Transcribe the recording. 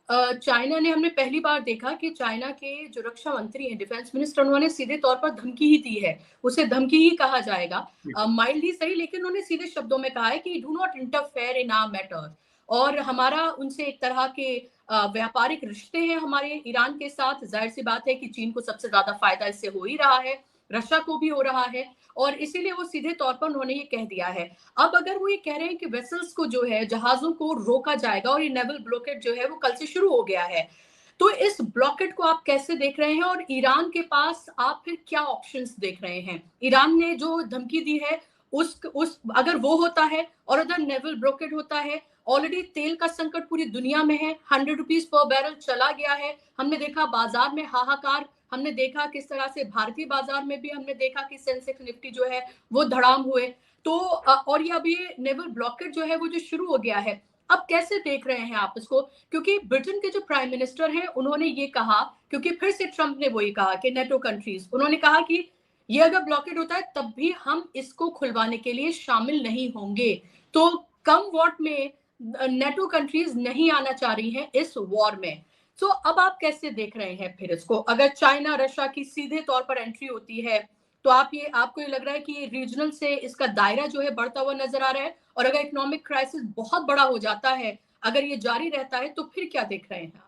China ने हमने पहली बार देखा कि चाइना के जो रक्षा मंत्री हैं, डिफेंस मिनिस्टर, उन्होंने सीधे तौर पर धमकी ही दी है। उसे धमकी ही कहा जाएगा। माइल्ड ही सही, लेकिन उन्होंने सीधे शब्दों में कहा है कि do not interfere in our matter. और हमारा उनसे एक तरह के व्यापारिक रिश्ते हैं हमारे ईरान के साथ। जाहिर सी बात है कि चीन को सबसे ज्यादा फायदा इससे हो ही रहा है, रशिया को भी हो रहा है, और इसीलिए वो सीधे तौर पर उन्होंने ये कह दिया है। अब अगर वो ये कह रहे हैं कि वेसल्स को जो है, जहाजों को रोका जाएगा, और ये नेवल ब्लॉकेड जो है वो कल से शुरू हो गया है, तो इस ब्लॉकेड को आप कैसे देख रहे हैं? और ईरान के पास आप फिर क्या ऑप्शंस देख रहे हैं? ईरान ने जो धमकी दी है, उस अगर वो होता है और अगर नेवल ब्लॉकेड होता है, ऑलरेडी तेल का संकट पूरी दुनिया में है, 100 रुपीज पर बैरल चला गया है। हमने देखा बाजार में हाहाकार, हमने देखा किस तरह से भारतीय बाजार में भी हमने देखा कि सेंसेक्स निफ्टी जो है वो धड़ाम हुए। तो और ये अभी नेवल ब्लॉकेट जो है वो जो शुरू हो गया है, अब कैसे देख रहे हैं आप इसको? क्योंकि ब्रिटेन के जो प्राइम मिनिस्टर हैं, उन्होंने ये कहा, क्योंकि फिर से ट्रंप ने वही कहा कि नेटो कंट्रीज, उन्होंने कहा कि ये अगर ब्लॉकेट होता है तब भी हम इसको खुलवाने के लिए शामिल नहीं होंगे। तो कम वॉट में नेटो कंट्रीज नहीं आना चाह रही हैं इस वॉर में। तो अब आप कैसे देख रहे हैं फिर इसको? अगर चाइना रशिया की सीधे तौर पर एंट्री होती है, तो आपको ये लग रहा है कि रीजनल से इसका दायरा जो है बढ़ता हुआ नजर आ रहा है? और अगर इकोनॉमिक क्राइसिस बहुत बड़ा हो जाता है, अगर ये जारी रहता है, तो फिर क्या देख रहे हैं?